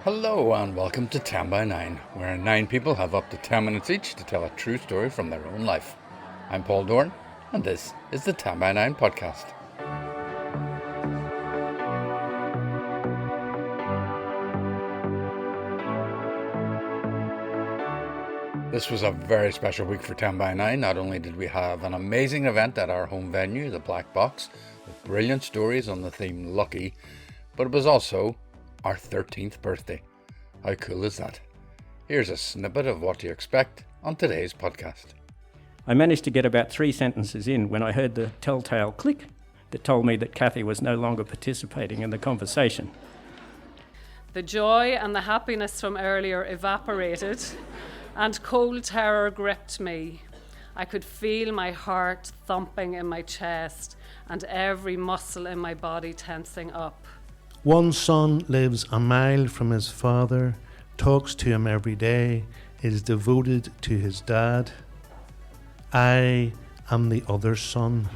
Hello and welcome to 10 by 9, where 9 people have up to 10 minutes each to tell a true story from their own life. I'm Paul Dorn, and this is the 10 by 9 podcast. This was a very special week for 10 by 9. Not only did we have an amazing event at our home venue, the Black Box, with brilliant stories on the theme Lucky, but it was also our 13th birthday. How cool is that? Here's a snippet of what to expect on today's podcast. I managed to get about 3 sentences in when I heard the telltale click that told me that Kathy was no longer participating in the conversation. The joy and the happiness from earlier evaporated, and cold terror gripped me. I could feel my heart thumping in my chest and every muscle in my body tensing up. One son lives a mile from his father, talks to him every day, is devoted to his dad. I am the other son.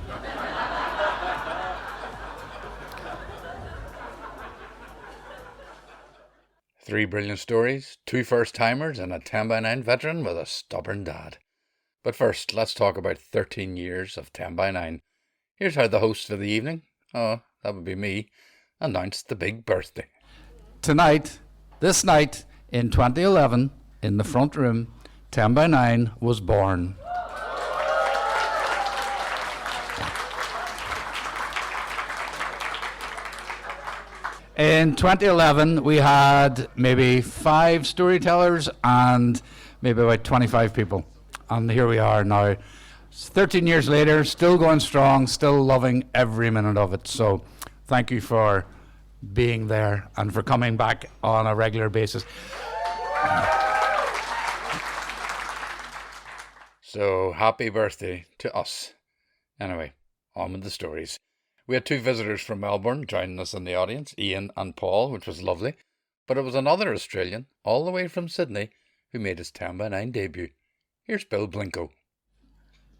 Three brilliant stories, 2 first-timers and a 10 by 9 veteran with a stubborn dad. But first, let's talk about 13 years of 10 by 9. Here's how the host for the evening, that would be me, announced the big birthday. Tonight, this night in 2011, in the front room, 10 by 9 was born. In 2011, we had maybe 5 storytellers and maybe about 25 people. And here we are now, 13 years later, still going strong, still loving every minute of it. So thank you for being there and for coming back on a regular basis. So happy birthday to us. Anyway, on with the stories. We had 2 visitors from Melbourne joining us in the audience, Ian and Paul, which was lovely. But it was another Australian, all the way from Sydney, who made his 10 by 9 debut. Here's Bill Blinco.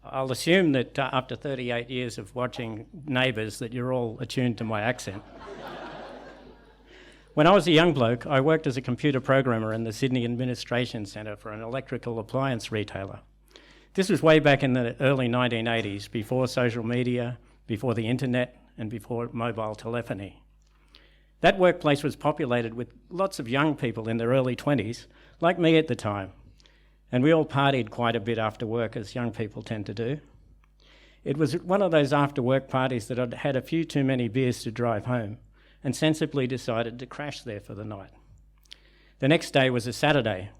I'll assume that after 38 years of watching Neighbours that you're all attuned to my accent. When I was a young bloke, I worked as a computer programmer in the Sydney Administration Centre for an electrical appliance retailer. This was way back in the early 1980s, before social media, before the internet, and before mobile telephony. That workplace was populated with lots of young people in their early 20s, like me at the time, and we all partied quite a bit after work, as young people tend to do. It was one of those after-work parties that I'd had a few too many beers to drive home, and sensibly decided to crash there for the night. The next day was a Saturday,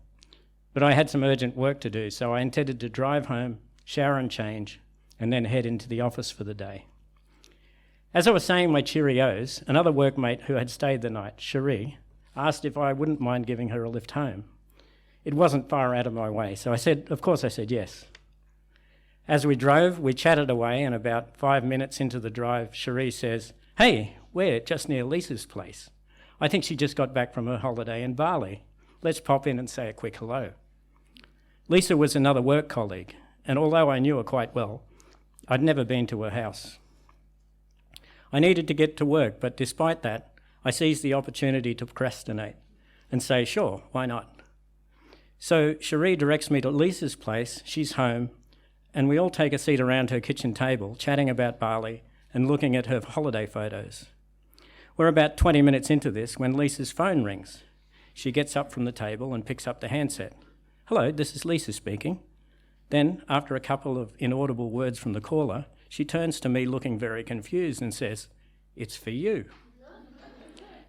but I had some urgent work to do, so I intended to drive home, shower and change, and then head into the office for the day. As I was saying my Cheerios, another workmate who had stayed the night, Cherie, asked if I wouldn't mind giving her a lift home. It wasn't far out of my way, so I said yes. As we drove, we chatted away, and about 5 minutes into the drive, Cherie says, "Hey, we're just near Lisa's place. I think she just got back from her holiday in Bali. Let's pop in and say a quick hello." Lisa was another work colleague, and although I knew her quite well, I'd never been to her house. I needed to get to work, but despite that, I seized the opportunity to procrastinate and say, sure, why not? So Cherie directs me to Lisa's place, she's home, and we all take a seat around her kitchen table, chatting about Bali and looking at her holiday photos. We're about 20 minutes into this when Lisa's phone rings. She gets up from the table and picks up the handset. "Hello, this is Lisa speaking." Then, after a couple of inaudible words from the caller, she turns to me looking very confused and says, "It's for you."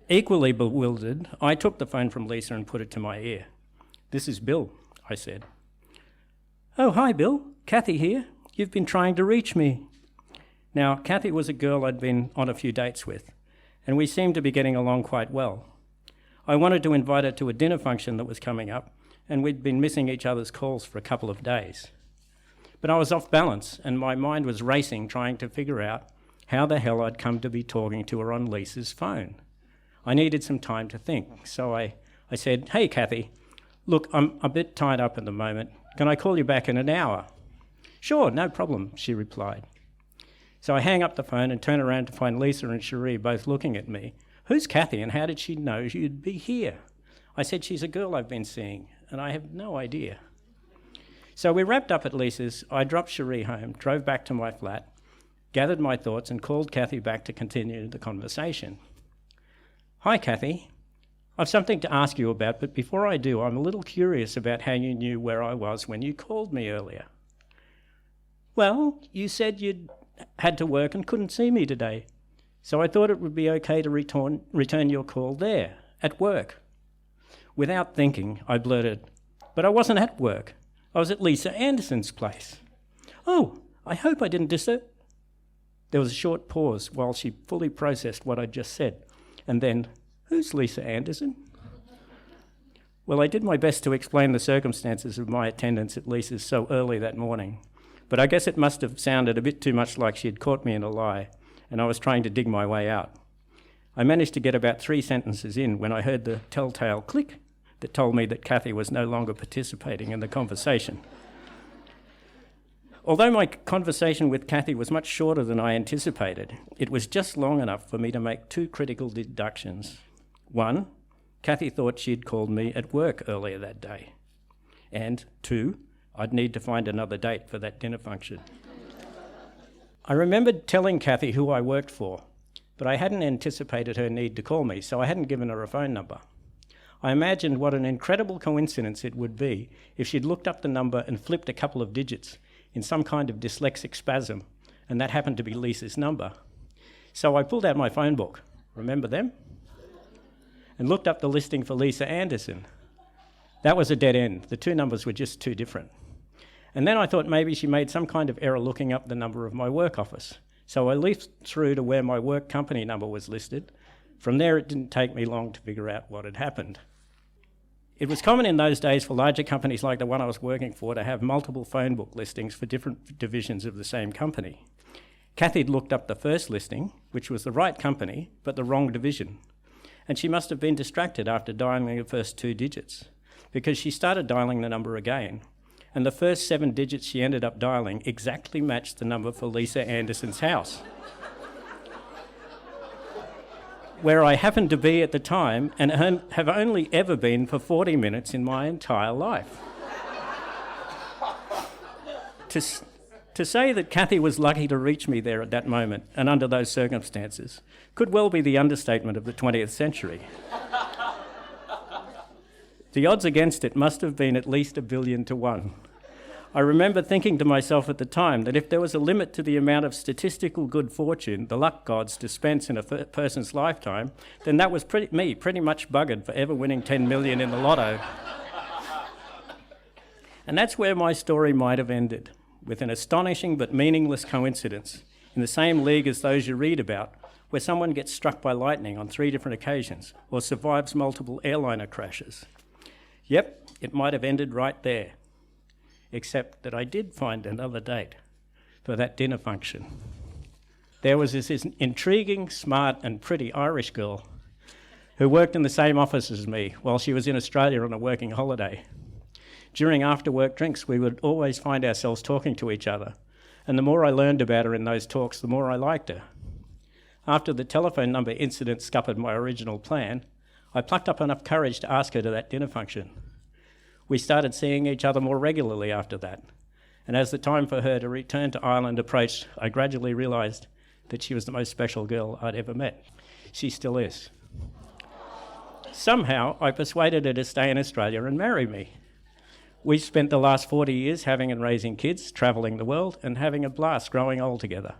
Equally bewildered, I took the phone from Lisa and put it to my ear. "This is Bill," I said. "Oh, hi, Bill. Kathy here. You've been trying to reach me." Now, Kathy was a girl I'd been on a few dates with, and we seemed to be getting along quite well. I wanted to invite her to a dinner function that was coming up, and we'd been missing each other's calls for a couple of days. But I was off balance, and my mind was racing trying to figure out how the hell I'd come to be talking to her on Lisa's phone. I needed some time to think, so I said, "Hey, Kathy, look, I'm a bit tied up at the moment. Can I call you back in an hour?" "Sure, no problem," she replied. So I hang up the phone and turn around to find Lisa and Cherie both looking at me. "Who's Kathy and how did she know you'd be here?" I said, she's a girl I've been seeing, and I have no idea. So we wrapped up at Lisa's. I dropped Cherie home, drove back to my flat, gathered my thoughts and called Kathy back to continue the conversation. Hi, Kathy. I've something to ask you about, but before I do, I'm a little curious about how you knew where I was when you called me earlier. Well, you said you'd had to work and couldn't see me today, so I thought it would be okay to return your call there, at work. Without thinking, I blurted, but I wasn't at work. I was at Lisa Anderson's place. Oh, I hope I didn't disturb. There was a short pause while she fully processed what I'd just said, and then, who's Lisa Anderson? Well, I did my best to explain the circumstances of my attendance at Lisa's so early that morning, but I guess it must have sounded a bit too much like she had caught me in a lie, and I was trying to dig my way out. I managed to get about 3 sentences in when I heard the telltale click that told me that Kathy was no longer participating in the conversation. Although my conversation with Kathy was much shorter than I anticipated, it was just long enough for me to make 2 critical deductions. 1, Kathy thought she'd called me at work earlier that day. And 2, I'd need to find another date for that dinner function. I remembered telling Kathy who I worked for, but I hadn't anticipated her need to call me, so I hadn't given her a phone number. I imagined what an incredible coincidence it would be if she'd looked up the number and flipped a couple of digits in some kind of dyslexic spasm, and that happened to be Lisa's number. So I pulled out my phone book, remember them? And looked up the listing for Lisa Anderson. That was a dead end. The 2 numbers were just too different. And then I thought maybe she made some kind of error looking up the number of my work office. So I leafed through to where my work company number was listed. From there, it didn't take me long to figure out what had happened. It was common in those days for larger companies like the one I was working for to have multiple phone book listings for different divisions of the same company. Kathy'd looked up the first listing, which was the right company, but the wrong division. And she must have been distracted after dialing the first 2 digits, because she started dialing the number again, and the first 7 digits she ended up dialing exactly matched the number for Lisa Anderson's house, where I happened to be at the time and have only ever been for 40 minutes in my entire life. To say that Kathy was lucky to reach me there at that moment and under those circumstances could well be the understatement of the 20th century. The odds against it must have been at least 1 billion to 1. I remember thinking to myself at the time that if there was a limit to the amount of statistical good fortune the luck gods dispense in a person's lifetime, then that was pretty much buggered for ever winning 10 million in the lotto. And that's where my story might have ended, with an astonishing but meaningless coincidence, in the same league as those you read about, where someone gets struck by lightning on 3 different occasions or survives multiple airliner crashes. Yep, it might have ended right there, except that I did find another date for that dinner function. There was this intriguing, smart and pretty Irish girl who worked in the same office as me while she was in Australia on a working holiday. During after-work drinks, we would always find ourselves talking to each other, and the more I learned about her in those talks, the more I liked her. After the telephone number incident scuppered my original plan, I plucked up enough courage to ask her to that dinner function. We started seeing each other more regularly after that, and as the time for her to return to Ireland approached, I gradually realised that she was the most special girl I'd ever met. She still is. Somehow, I persuaded her to stay in Australia and marry me. We spent the last 40 years having and raising kids, travelling the world, and having a blast growing old together.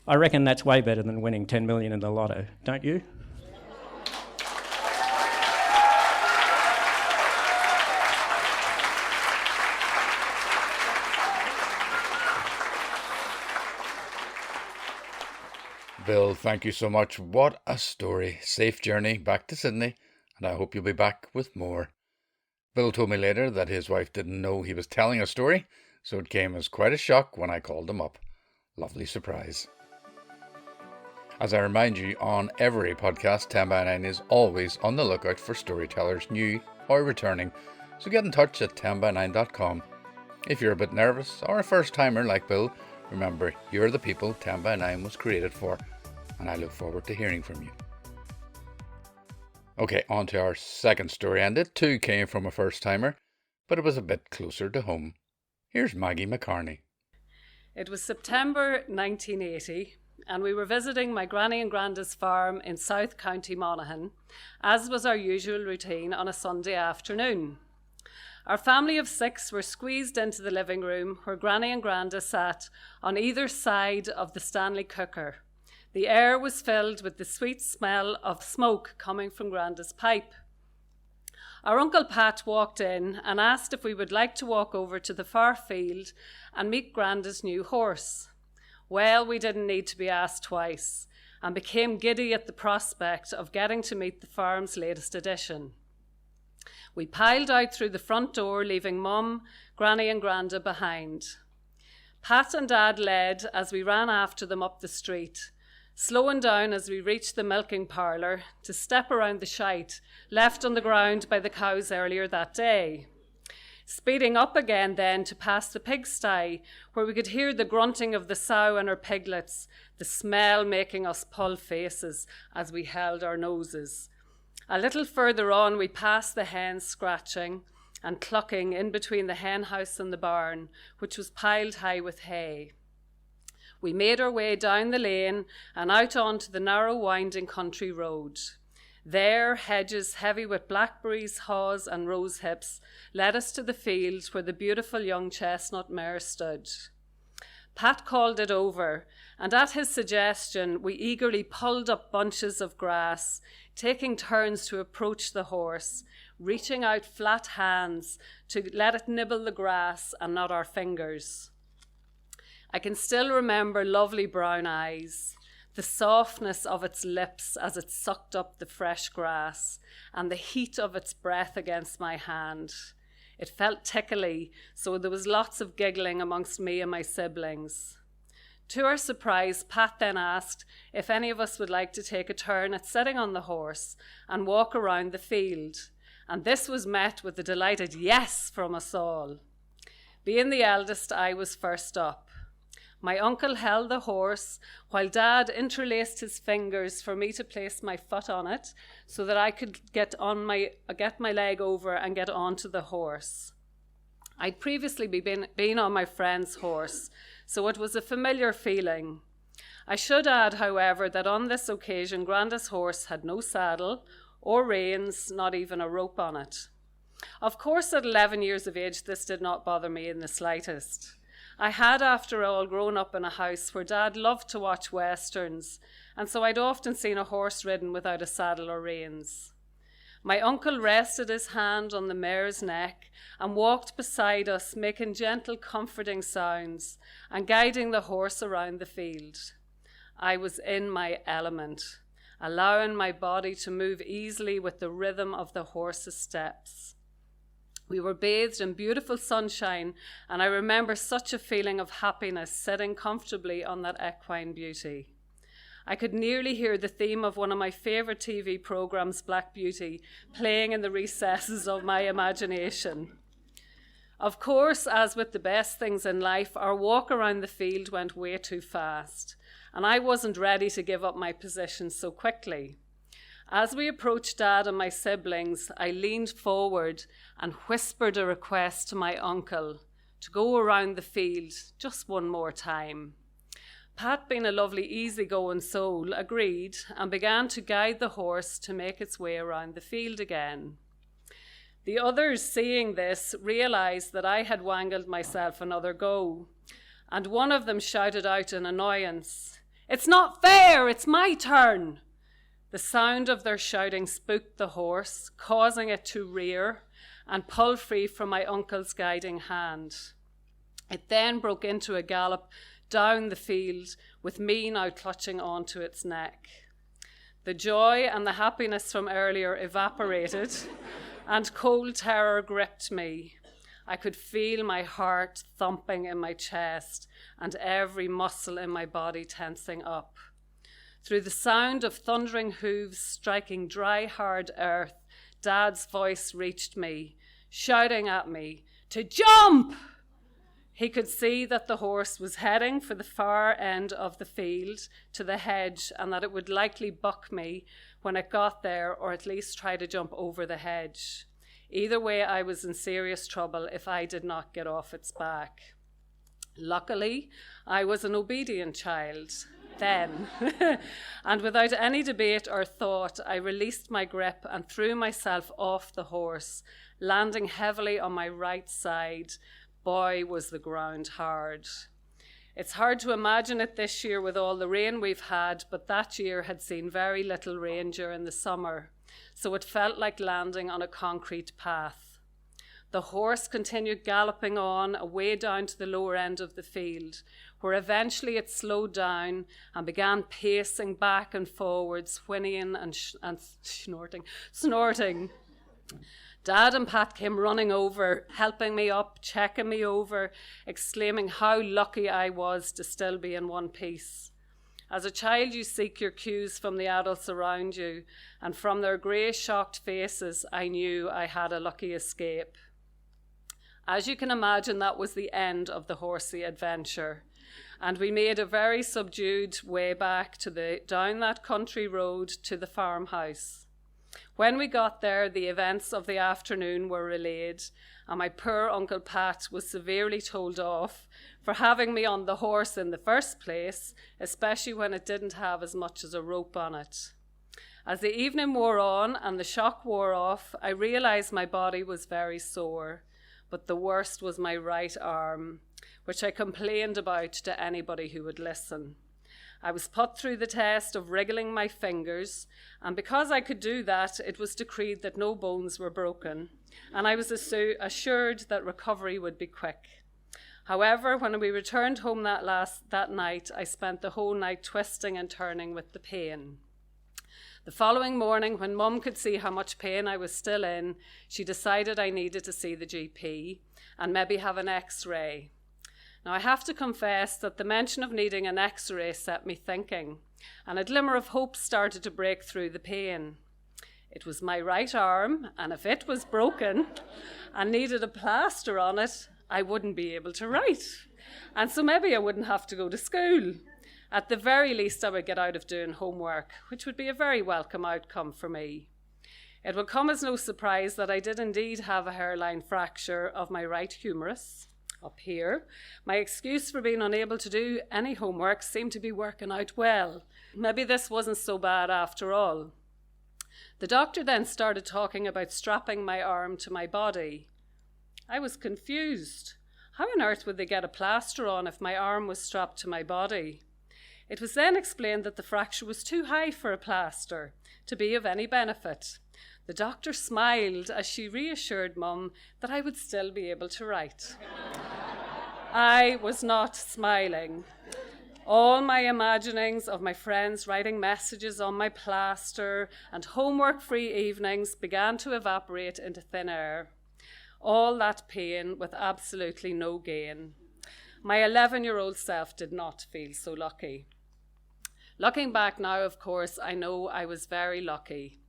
I reckon that's way better than winning 10 million in the lotto, don't you? Bill, thank you so much. What a story. Safe journey back to Sydney, and I hope you'll be back with more. Bill told me later that his wife didn't know he was telling a story, so it came as quite a shock when I called him up. Lovely surprise. As I remind you, on every podcast, 10 by 9 is always on the lookout for storytellers new or returning, so get in touch at 10by9.com. If you're a bit nervous or a first timer like Bill, remember, you're the people 10 by 9 was created for, and I look forward to hearing from you. Okay, on to our second story, and it too came from a first-timer, but it was a bit closer to home. Here's Maggie McCarney. It was September 1980, and we were visiting my granny and granda's farm in South County Monaghan, as was our usual routine on a Sunday afternoon. Our family of 6 were squeezed into the living room where Granny and Granda sat on either side of the Stanley cooker. The air was filled with the sweet smell of smoke coming from Granda's pipe. Our Uncle Pat walked in and asked if we would like to walk over to the far field and meet Granda's new horse. Well, we didn't need to be asked twice and became giddy at the prospect of getting to meet the farm's latest addition. We piled out through the front door, leaving Mum, Granny and Granda behind. Pat and Dad led as we ran after them up the street, slowing down as we reached the milking parlour to step around the shite left on the ground by the cows earlier that day. Speeding up again then to pass the pigsty, where we could hear the grunting of the sow and her piglets, the smell making us pull faces as we held our noses. A little further on we passed the hens scratching and clucking in between the hen house and the barn, which was piled high with hay. We made our way down the lane and out onto the narrow winding country road. There, hedges heavy with blackberries, haws and rose hips led us to the field where the beautiful young chestnut mare stood. Pat called it over, and at his suggestion we eagerly pulled up bunches of grass, taking turns to approach the horse, reaching out flat hands to let it nibble the grass and not our fingers. I can still remember lovely brown eyes, the softness of its lips as it sucked up the fresh grass, and the heat of its breath against my hand. It felt tickly, so there was lots of giggling amongst me and my siblings. To our surprise, Pat then asked if any of us would like to take a turn at sitting on the horse and walk around the field, and this was met with a delighted yes from us all. Being the eldest, I was first up. My uncle held the horse while Dad interlaced his fingers for me to place my foot on it so that I could get my leg over and get onto the horse. I'd previously been on my friend's horse, so it was a familiar feeling. I should add, however, that on this occasion Granda's horse had no saddle or reins, not even a rope on it. Of course, at 11 years of age, this did not bother me in the slightest. I had, after all, grown up in a house where Dad loved to watch westerns, and so I'd often seen a horse ridden without a saddle or reins. My uncle rested his hand on the mare's neck and walked beside us, making gentle, comforting sounds and guiding the horse around the field. I was in my element, allowing my body to move easily with the rhythm of the horse's steps. We were bathed in beautiful sunshine, and I remember such a feeling of happiness sitting comfortably on that equine beauty. I could nearly hear the theme of one of my favourite TV programmes, Black Beauty, playing in the recesses of my imagination. Of course, as with the best things in life, our walk around the field went way too fast, and I wasn't ready to give up my position so quickly. As we approached Dad and my siblings, I leaned forward and whispered a request to my uncle to go around the field just one more time. Pat, being a lovely easygoing soul, agreed and began to guide the horse to make its way around the field again. The others, seeing this, realised that I had wangled myself another go, and one of them shouted out in annoyance, "It's not fair, it's my turn!" The sound of their shouting spooked the horse, causing it to rear and pull free from my uncle's guiding hand. It then broke into a gallop down the field, with me now clutching onto its neck. The joy and the happiness from earlier evaporated, and cold terror gripped me. I could feel my heart thumping in my chest and every muscle in my body tensing up. Through the sound of thundering hooves striking dry, hard earth, Dad's voice reached me, shouting at me to jump. He could see that the horse was heading for the far end of the field to the hedge and that it would likely buck me when it got there, or at least try to jump over the hedge. Either way, I was in serious trouble if I did not get off its back. Luckily, I was an obedient child then, and without any debate or thought, I released my grip and threw myself off the horse, landing heavily on my right side. Boy, was the ground hard. It's hard to imagine it this year with all the rain we've had, but that year had seen very little rain during the summer, so it felt like landing on a concrete path. The horse continued galloping on away down to the lower end of the field, where eventually it slowed down and began pacing back and forwards, whinnying and snorting. Dad and Pat came running over, helping me up, checking me over, exclaiming how lucky I was to still be in one piece. As a child, you seek your cues from the adults around you, and from their grey, shocked faces, I knew I had a lucky escape. As you can imagine, that was the end of the horsey adventure, and we made a very subdued way back down that country road to the farmhouse. When we got there, the events of the afternoon were relayed, and my poor Uncle Pat was severely told off for having me on the horse in the first place, especially when it didn't have as much as a rope on it. As the evening wore on and the shock wore off, I realised my body was very sore, but the worst was my right arm, which I complained about to anybody who would listen. I was put through the test of wriggling my fingers, and because I could do that, it was decreed that no bones were broken, and I was assured that recovery would be quick. However, when we returned home that night, I spent the whole night twisting and turning with the pain. The following morning, when Mum could see how much pain I was still in, she decided I needed to see the GP and maybe have an X-ray. Now, I have to confess that the mention of needing an X-ray set me thinking, and a glimmer of hope started to break through the pain. It was my right arm, and if it was broken and needed a plaster on it, I wouldn't be able to write. And so maybe I wouldn't have to go to school. At the very least, I would get out of doing homework, which would be a very welcome outcome for me. It will come as no surprise that I did indeed have a hairline fracture of my right humerus up here. My excuse for being unable to do any homework seemed to be working out well. Maybe this wasn't so bad after all. The doctor then started talking about strapping my arm to my body. I was confused. How on earth would they get a plaster on if my arm was strapped to my body? It was then explained that the fracture was too high for a plaster to be of any benefit. The doctor smiled as she reassured Mum that I would still be able to write. I was not smiling. All my imaginings of my friends writing messages on my plaster and homework-free evenings began to evaporate into thin air. All that pain with absolutely no gain. My 11-year-old self did not feel so lucky. Looking back now, of course, I know I was very lucky.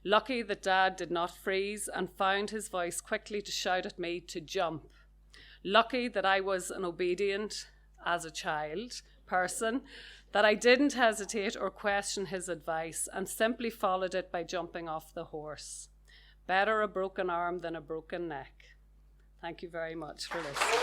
Lucky that Dad did not freeze and found his voice quickly to shout at me to jump. Lucky that I was an obedient, as a child, person, that I didn't hesitate or question his advice and simply followed it by jumping off the horse. Better a broken arm than a broken neck. Thank you very much for listening.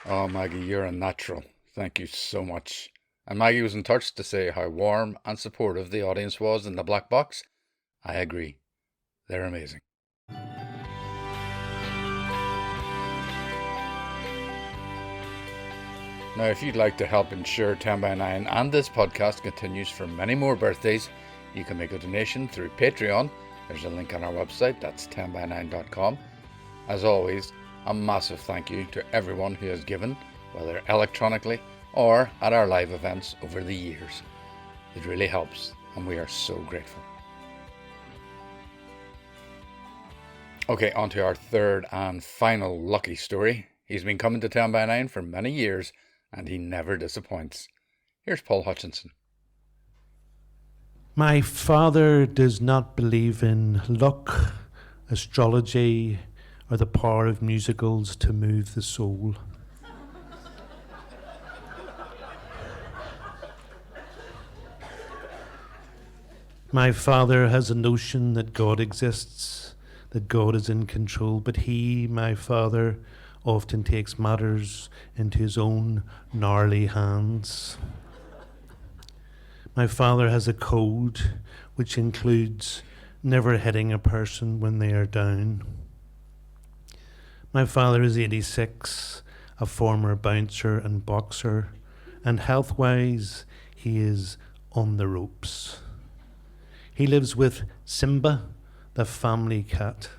Oh, Maggie, you're a natural. Thank you so much. And Maggie was in touch to say how warm and supportive the audience was in the Black Box. I agree. They're amazing. Now, if you'd like to help ensure 10 by 9 and this podcast continues for many more birthdays, you can make a donation through Patreon. There's a link on our website, that's 10by9.com. As always, a massive thank you to everyone who has given, whether electronically or at our live events over the years. It really helps, and we are so grateful. Okay, on to our third and final lucky story. He's been coming to 10 by 9 for many years, and he never disappoints. Here's Paul Hutchinson. My father does not believe in luck, astrology, or the power of musicals to move the soul. My father has a notion that God exists, that God is in control, but he, my father, often takes matters into his own gnarly hands. My father has a code which includes never hitting a person when they are down. My father is 86, a former bouncer and boxer, and health-wise, he is on the ropes. He lives with Simba, the family cat.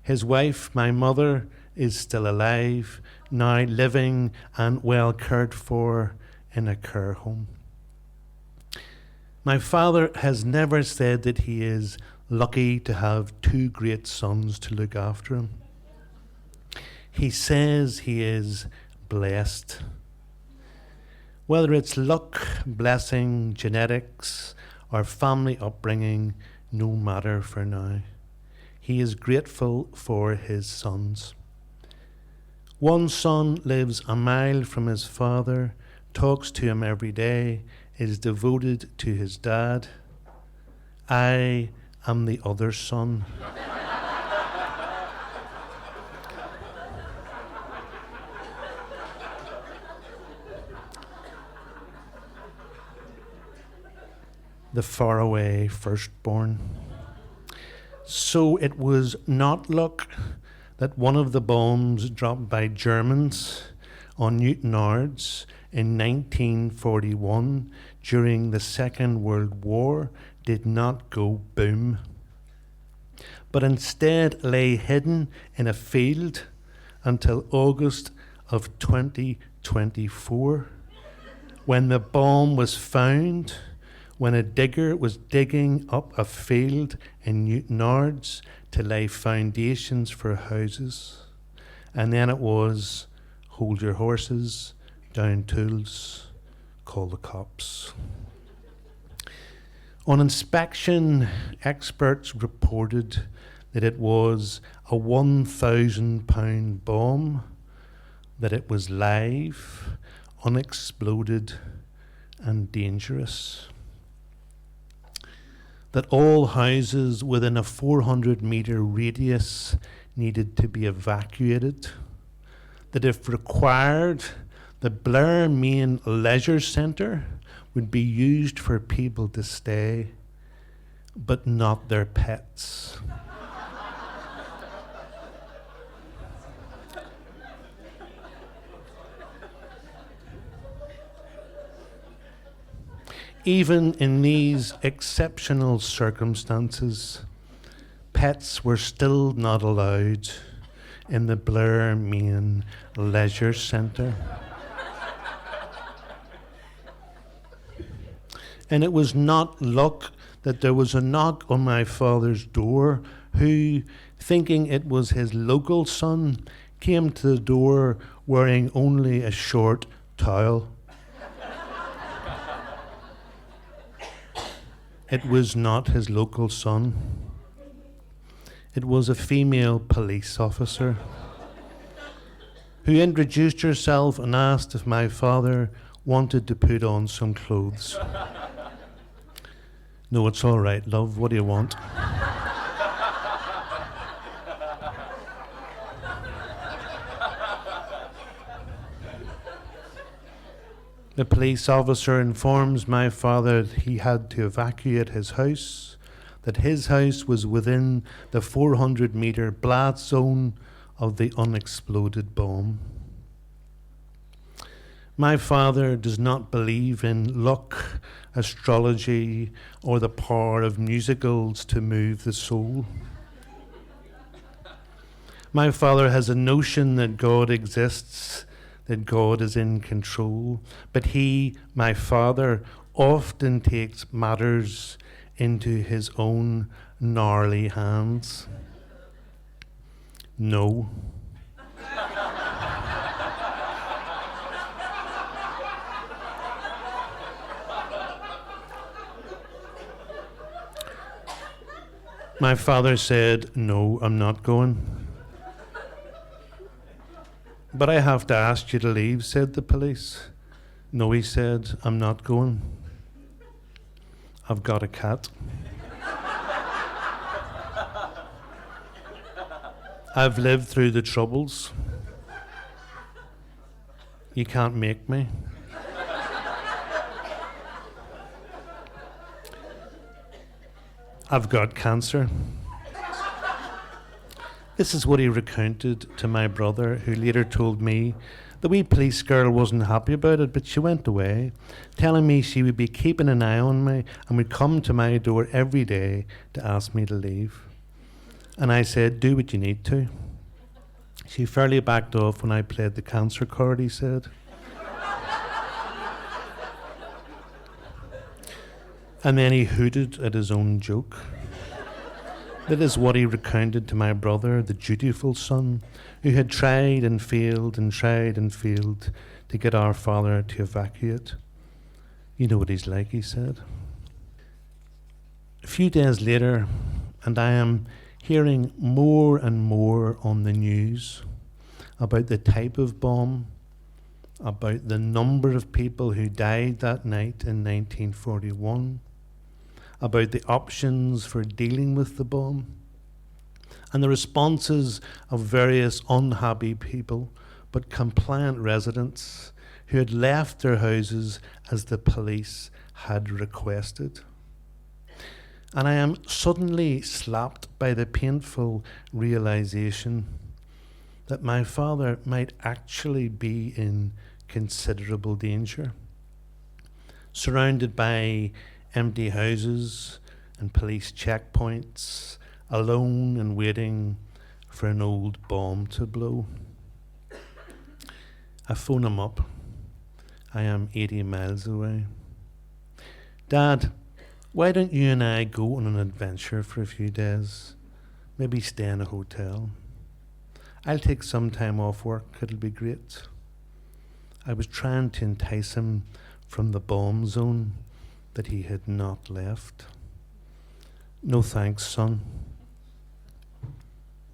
His wife, my mother, is still alive, now living and well cared for in a care home. My father has never said that he is lucky to have two great sons to look after him. He says he is blessed. Whether it's luck, blessing, genetics, or family upbringing, no matter for now. He is grateful for his sons. One son lives a mile from his father, talks to him every day, is devoted to his dad. I am the other son. The faraway firstborn. So it was not luck that one of the bombs dropped by Germans on Newtownards in 1941 during the Second World War did not go boom, but instead lay hidden in a field until August of 2024, when the bomb was found, when a digger was digging up a field in Newtownards to lay foundations for houses. And then it was, hold your horses, down tools, call the cops. On inspection, experts reported that it was a 1,000-pound bomb, that it was live, unexploded, and dangerous. That all houses within a 400-metre radius needed to be evacuated. That if required, the Blair Main Leisure Centre would be used for people to stay, but not their pets. Even in these exceptional circumstances, pets were still not allowed in the Blair Main Leisure Centre. And it was not luck that there was a knock on my father's door, who, thinking it was his local son, came to the door wearing only a short towel. It was not his local son. It was a female police officer who introduced herself and asked if my father wanted to put on some clothes. No, it's all right, love. What do you want? The police officer informs my father that he had to evacuate his house, that his house was within the 400-metre blast zone of the unexploded bomb. My father does not believe in luck, astrology, or the power of musicals to move the soul. My father has a notion that God exists, that God is in control, but he, my father, often takes matters into his own gnarly hands. No. My father said, "No, I'm not going." "But I have to ask you to leave," said the police. "No," he said, "I'm not going. I've got a cat. I've lived through the troubles. You can't make me. I've got cancer. This is what he recounted to my brother, who later told me the wee police girl wasn't happy about it, but she went away, telling me she would be keeping an eye on me and would come to my door every day to ask me to leave. And I said, do what you need to. She fairly backed off when I played the cancer card, he said. And then he hooted at his own joke. That is what he recounted to my brother, the dutiful son, who had tried and failed and tried and failed to get our father to evacuate. You know what he's like, he said. A few days later, and I am hearing more and more on the news about the type of bomb, about the number of people who died that night in 1941, about the options for dealing with the bomb, and the responses of various unhappy people but compliant residents who had left their houses as the police had requested. And I am suddenly slapped by the painful realization that my father might actually be in considerable danger, surrounded by empty houses and police checkpoints, alone and waiting for an old bomb to blow. I phone him up. I am 80 miles away. Dad, why don't you and I go on an adventure for a few days? Maybe stay in a hotel. I'll take some time off work. It'll be great. I was trying to entice him from the bomb zone that he had not left. No thanks, son.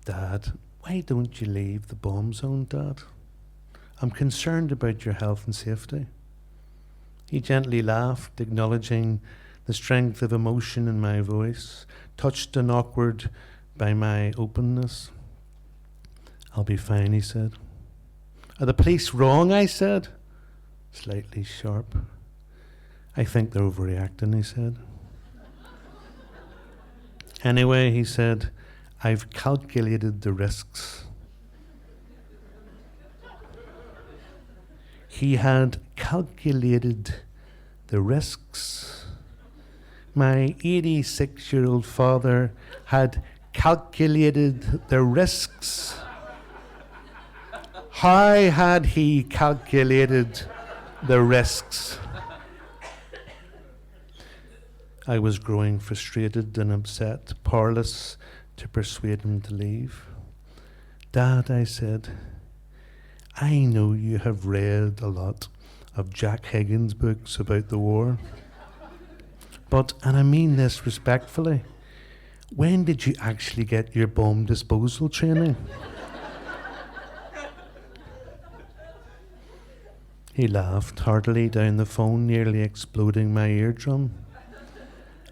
Dad, why don't you leave the bomb zone, Dad? I'm concerned about your health and safety. He gently laughed, acknowledging the strength of emotion in my voice, touched and awkward by my openness. I'll be fine, he said. Are the police wrong, I said, slightly sharp. I think they're overreacting, he said. Anyway, he said, I've calculated the risks. He had calculated the risks. My 86-year-old father had calculated the risks. How had he calculated the risks? I was growing frustrated and upset, powerless to persuade him to leave. Dad, I said, I know you have read a lot of Jack Higgins' books about the war. But, and I mean this respectfully, when did you actually get your bomb disposal training? He laughed heartily down the phone, nearly exploding my eardrum.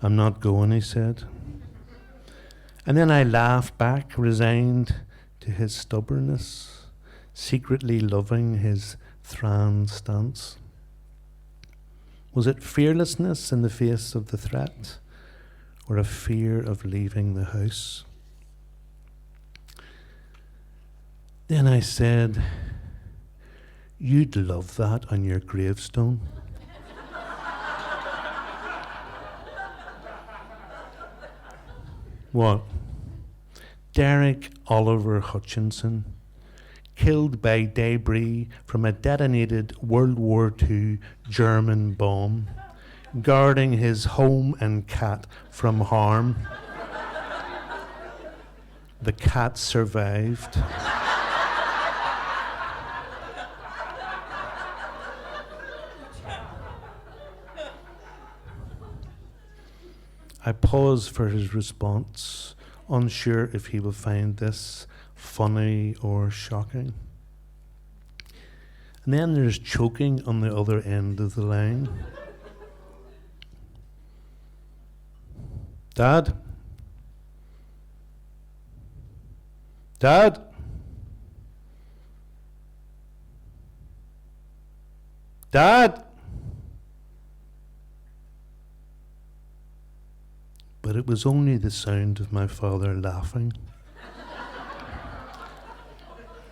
I'm not going, he said. And then I laughed back, resigned to his stubbornness, secretly loving his Thran stance. Was it fearlessness in the face of the threat, or a fear of leaving the house? Then I said, you'd love that on your gravestone. What? Derek Oliver Hutchinson, killed by debris from a detonated World War II German bomb, guarding his home and cat from harm. The cat survived. I pause for his response, unsure if he will find this funny or shocking. And then there's choking on the other end of the line. Dad? Dad? Dad? But it was only the sound of my father laughing.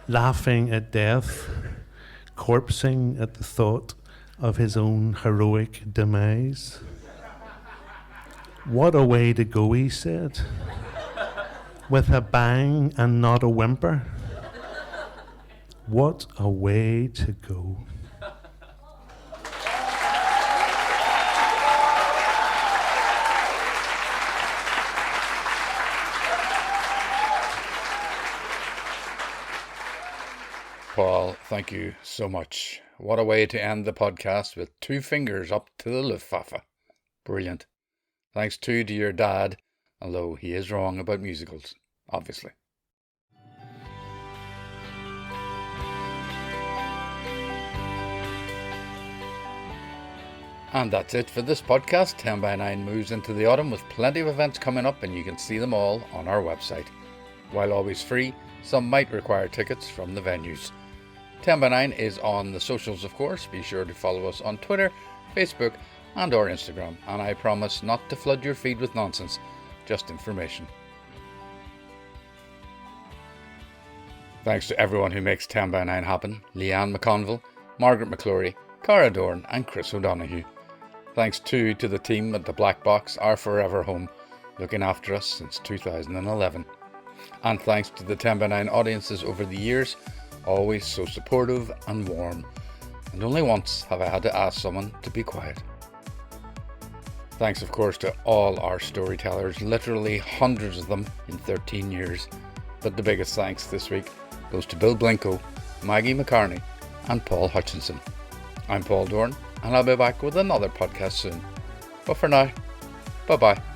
Laughing at death, corpsing at the thought of his own heroic demise. What a way to go, he said, with a bang and not a whimper. What a way to go. Paul, thank you so much. What a way to end the podcast with 2 fingers up to the Luftwaffe. Brilliant. Thanks too to your dad, although he is wrong about musicals, obviously. And that's it for this podcast. 10 by 9 moves into the autumn with plenty of events coming up, and you can see them all on our website. While always free, some might require tickets from the venues. 10 by 9 is on the socials, of course. Be sure to follow us on Twitter, Facebook and or Instagram, and I promise not to flood your feed with nonsense, just information. Thanks to everyone who makes 10 by 9 happen: Leanne McConville, Margaret McClory, Cara Dorn and Chris O'Donoghue. Thanks too to the team at the Black Box, our forever home, looking after us since 2011. And thanks to the 10 by 9 audiences over the years, always so supportive and warm, and only once have I had to ask someone to be quiet. Thanks of course to all our storytellers, literally hundreds of them in 13 years, but the biggest thanks this week goes to Bill Blinco, Maggie McCarney and Paul Hutchinson. I'm Paul Dorn, and I'll be back with another podcast soon. But for now, bye bye.